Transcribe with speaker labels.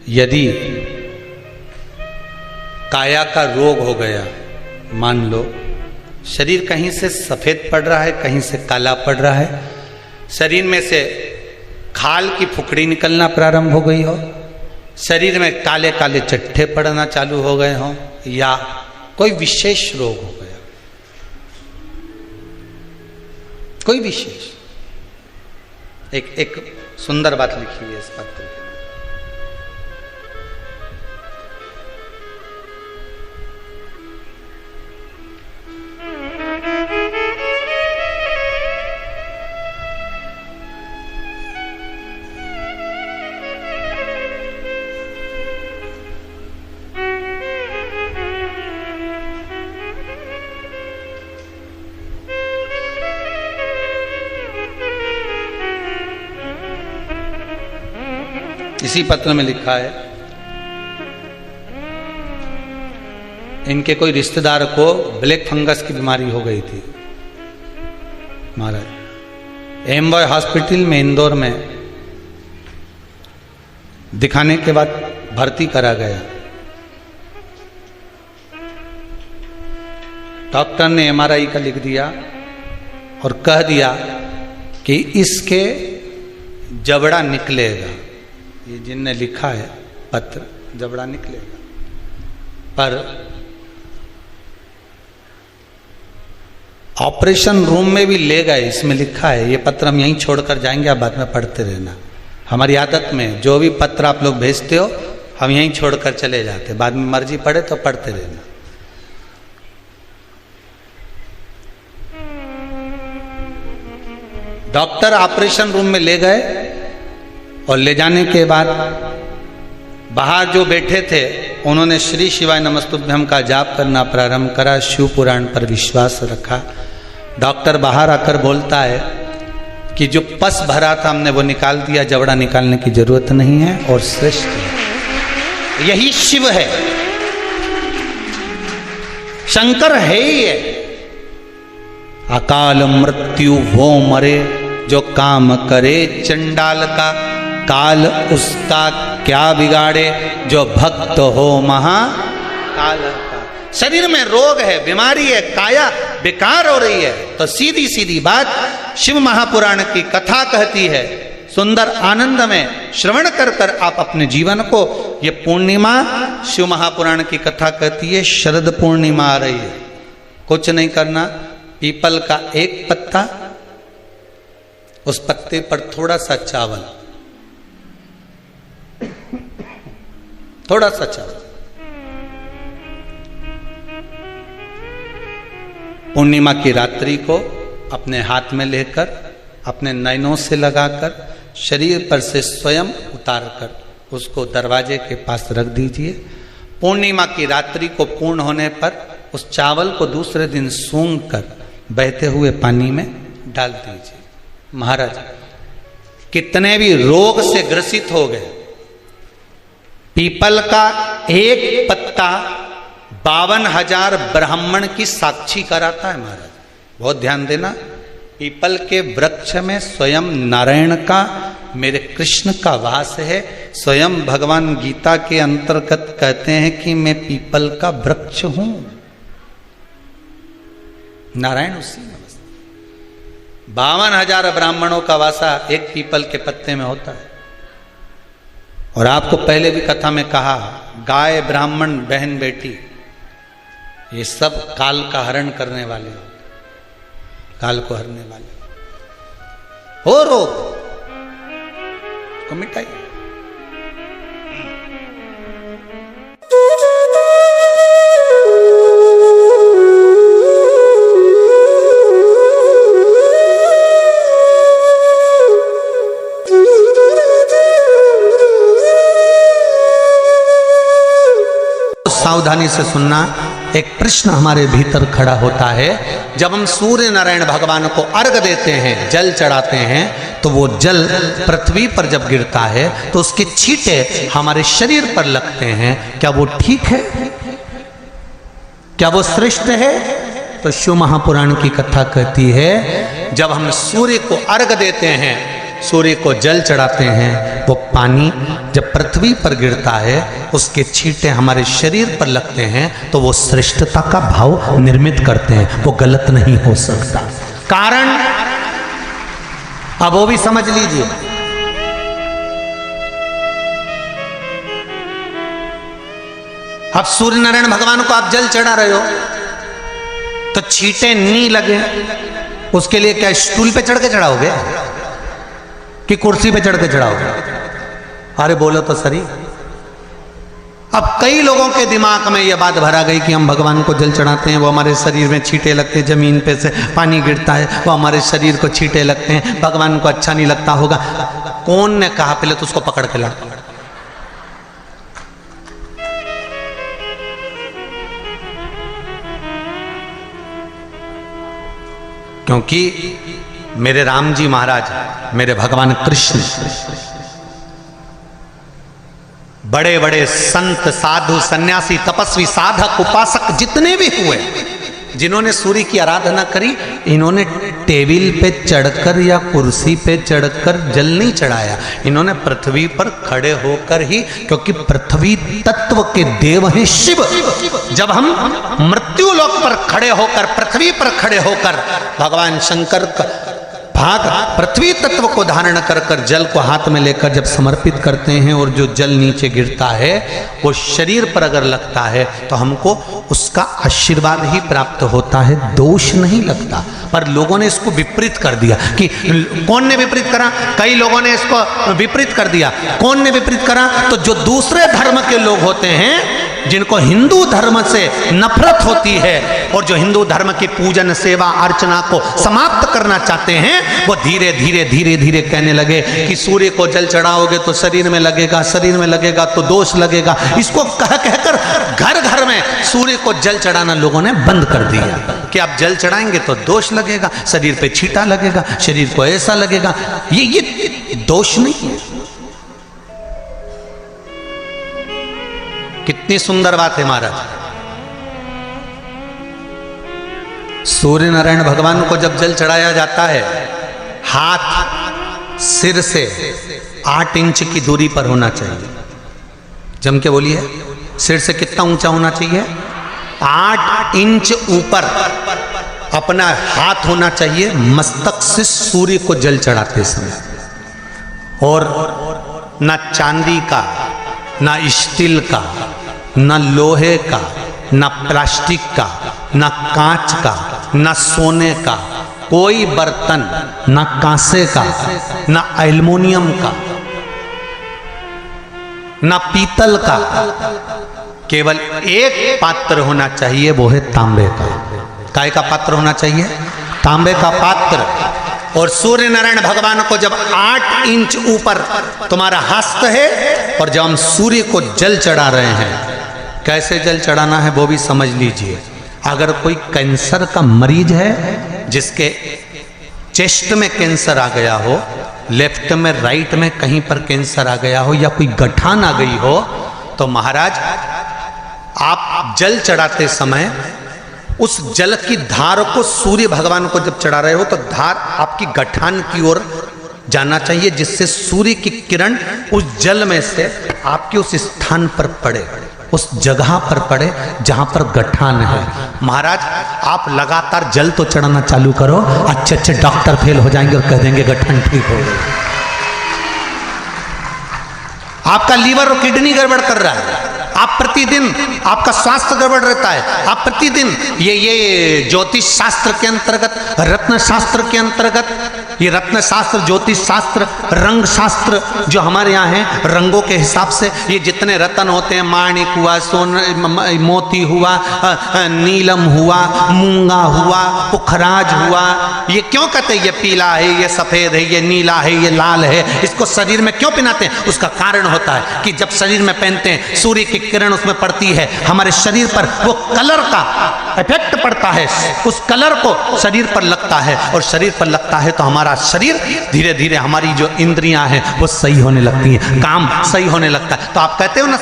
Speaker 1: यदि काया का रोग हो गया, मान लो शरीर कहीं से सफेद पड़ रहा है, कहीं से काला पड़ रहा है, शरीर में से खाल की फुकड़ी निकलना प्रारंभ हो गई हो, शरीर में काले काले चट्टे पड़ना चालू हो गए हों, या कोई विशेष रोग हो गया, कोई विशेष। एक सुंदर बात लिखी हुई है इस पत्र में। इसी पत्र में लिखा है, इनके कोई रिश्तेदार को ब्लैक फंगस की बीमारी हो गई थी महाराज। एमबॉय हॉस्पिटल में इंदौर में दिखाने के बाद भर्ती करा गया। डॉक्टर ने एमआरआई का लिख दिया और कह दिया कि इसके जबड़ा निकलेगा। ये जिनने लिखा है पत्र, जबड़ा निकलेगा। पर ऑपरेशन रूम में भी ले गए, इसमें लिखा है। ये पत्र हम यहीं छोड़कर जाएंगे, आप बाद में पढ़ते रहना। हमारी आदत में जो भी पत्र आप लोग भेजते हो हम यहीं छोड़कर चले जाते, बाद में मर्जी पड़े तो पढ़ते रहना। डॉक्टर ऑपरेशन रूम में ले गए और ले जाने के बाद बाहर जो बैठे थे उन्होंने श्री शिवाय नमस्तुभ्यम का जाप करना प्रारंभ करा, शिव पुराण पर विश्वास रखा। डॉक्टर बाहर आकर बोलता है कि जो पस भरा था हमने वो निकाल दिया, जबड़ा निकालने की जरूरत नहीं है और श्रेष्ठ है। यही शिव है, शंकर है ही है। अकाल मृत्यु वो मरे जो काम करे चंडाल का, काल उसका क्या बिगाड़े जो भक्त हो महाकाल का। शरीर में रोग है, बीमारी है, काया बेकार हो रही है, तो सीधी सीधी बात शिव महापुराण की कथा कहती है। सुंदर आनंद में श्रवण कर कर आप अपने जीवन को, ये पूर्णिमा शिव महापुराण की कथा कहती है। शरद पूर्णिमा आ रही है, कुछ नहीं करना, पीपल का एक पत्ता, उस पत्ते पर थोड़ा सा चावल, थोड़ा सा चावल, पूर्णिमा की रात्रि को अपने हाथ में लेकर, अपने नयनों से लगाकर, शरीर पर से स्वयं उतारकर उसको दरवाजे के पास रख दीजिए। पूर्णिमा की रात्रि को पूर्ण होने पर उस चावल को दूसरे दिन सूंघ कर बहते हुए पानी में डाल दीजिए। महाराज कितने भी रोग से ग्रसित हो गए, पीपल का एक पत्ता 52,000 ब्राह्मण की साक्षी कराता है। महाराज बहुत ध्यान देना, पीपल के वृक्ष में स्वयं नारायण का, मेरे कृष्ण का वास है। स्वयं भगवान गीता के अंतर्गत कहते हैं कि मैं पीपल का वृक्ष हूं, नारायण उसी में। 52,000 ब्राह्मणों का वासा एक पीपल के पत्ते में होता है। और आपको पहले भी कथा में कहा, गाय, ब्राह्मण, बहन, बेटी, ये सब काल का हरण करने वाले हो, काल को हरने वाले हो रोग को मिटाइए। सावधानी से सुनना, एक प्रश्न हमारे भीतर खड़ा होता है। जब हम सूर्य नारायण भगवान को अर्घ देते हैं, जल चढ़ाते हैं, तो वो जल पृथ्वी पर जब गिरता है तो उसके छींटे हमारे शरीर पर लगते हैं। क्या वो ठीक है? क्या वो श्रेष्ठ है? तो शिव महापुराण की कथा कहती है, जब हम सूर्य को अर्घ देते हैं, सूर्य को जल चढ़ाते हैं, वो पानी जब पृथ्वी पर गिरता है, उसके छींटे हमारे शरीर पर लगते हैं तो वो श्रेष्ठता का भाव निर्मित करते हैं, वो गलत नहीं हो सकता। कारण अब वो भी समझ लीजिए। अब सूर्य नारायण भगवान को आप जल चढ़ा रहे हो तो छींटे नहीं लगे, उसके लिए क्या स्टूल पे चढ़ के चढ़ाओगे कि कुर्सी पे चढ़ के चढ़ाओगे? अरे बोलो तो सही। अब कई लोगों के दिमाग में यह बात भरा गई कि हम भगवान को जल चढ़ाते हैं, वो हमारे शरीर में छींटे लगते हैं, जमीन पे से पानी गिरता है, वो हमारे शरीर को छींटे लगते हैं, भगवान को अच्छा नहीं लगता होगा। कौन ने कहा? पहले तो उसको पकड़ के ला। क्योंकि मेरे राम जी महाराज, मेरे भगवान कृष्ण, बड़े बड़े संत, साधु, सन्यासी, तपस्वी, साधक, उपासक जितने भी हुए, जिन्होंने सूर्य की आराधना करी, इन्होंने टेबल पे चढ़कर या कुर्सी पे चढ़कर जल नहीं चढ़ाया, इन्होंने पृथ्वी पर खड़े होकर ही, क्योंकि पृथ्वी तत्व के देव हैं शिव। जब हम मृत्यु लोक पर खड़े होकर, पृथ्वी पर खड़े होकर भगवान शंकर का भाग पृथ्वी तत्व को धारण कर कर जल को हाथ में लेकर जब समर्पित करते हैं, और जो जल नीचे गिरता है वो शरीर पर अगर लगता है तो हमको उसका आशीर्वाद ही प्राप्त होता है, दोष नहीं लगता। पर लोगों ने इसको विपरीत कर दिया। कि कौन ने विपरीत करा? कई लोगों ने इसको विपरीत कर दिया। कौन ने विपरीत करा? तो जो दूसरे धर्म के लोग होते हैं, जिनको हिंदू धर्म से नफरत होती है और जो हिंदू धर्म की पूजन, सेवा, अर्चना को समाप्त करना चाहते हैं, वो धीरे धीरे धीरे धीरे कहने लगे कि सूर्य को जल चढ़ाओगे तो शरीर में लगेगा, शरीर में लगेगा तो दोष लगेगा। इसको कह कहकर घर घर में सूर्य को जल चढ़ाना लोगों ने बंद कर दिया कि आप जल चढ़ाएंगे तो दोष लगेगा, शरीर पे छींटा लगेगा, शरीर को ऐसा लगेगा। ये दोष नहीं है। कितनी सुंदर बात है महाराज। सूर्य नारायण भगवान को जब जल चढ़ाया जाता है, हाथ सिर से 8 इंच की दूरी पर होना चाहिए। जम के बोलिए, सिर से कितना ऊंचा होना चाहिए? 8 इंच ऊपर अपना हाथ होना चाहिए मस्तक से सूर्य को जल चढ़ाते समय। और ना चांदी का, ना स्टील का, ना लोहे का, ना प्लास्टिक का, ना कांच का, ना सोने का कोई बर्तन, ना कांसे का, ना एल्युमिनियम का, ना पीतल का, केवल एक पात्र होना चाहिए, वो है तांबे का। काय का पात्र होना चाहिए? तांबे का पात्र। और सूर्य नारायण भगवान को जब 8 इंच ऊपर तुम्हारा हस्त है, और जब हम सूर्य को जल चढ़ा रहे हैं, कैसे जल चढ़ाना है वो भी समझ लीजिए। अगर कोई कैंसर का मरीज है, जिसके चेस्ट में कैंसर आ गया हो, लेफ्ट में, राइट में कहीं पर कैंसर आ गया हो, या कोई गठान आ गई हो, तो महाराज आप जल चढ़ाते समय उस जल की धार को सूर्य भगवान को जब चढ़ा रहे हो तो धार आपकी गठान की ओर जाना चाहिए, जिससे सूर्य की किरण उस जल में से आपके उस स्थान पर पड़े, उस जगह पर पड़े जहां पर गठान है। महाराज आप लगातार जल तो चढ़ाना चालू करो, अच्छे अच्छे डॉक्टर फेल हो जाएंगे और कह देंगे गठान ठीक हो गई। आपका लीवर और किडनी गड़बड़ कर रहा है, आप प्रतिदिन, आपका स्वास्थ्य गड़बड़ रहता है, आप प्रतिदिन ये ज्योतिष शास्त्र के अंतर्गत, रत्न शास्त्र के अंतर्गत, ये रत्न शास्त्र, ज्योतिष शास्त्र, रंग शास्त्र जो हमारे यहाँ है, रंगों के हिसाब से ये जितने रत्न होते हैं, माणिक हुआ, सोन, मोती हुआ, नीलम हुआ, मूंगा हुआ, पुखराज हुआ, ये क्यों कहते हैं ये पीला है, ये सफेद है, ये नीला है, ये लाल है, इसको शरीर में क्यों पहनाते हैं? उसका कारण होता है कि जब शरीर में पहनते हैं, सूर्य की किरण उसमें पड़ती है, हमारे शरीर पर वो कलर का इफेक्ट पड़ता है, उस कलर को शरीर पर लगता है, और शरीर पर लगता है तो हमारा शरीर धीरे धीरे, हमारी जो इंद्रियां हैं वो सही होने लगती हैं, काम सही होने लगता है। तो आप कहते हो ना,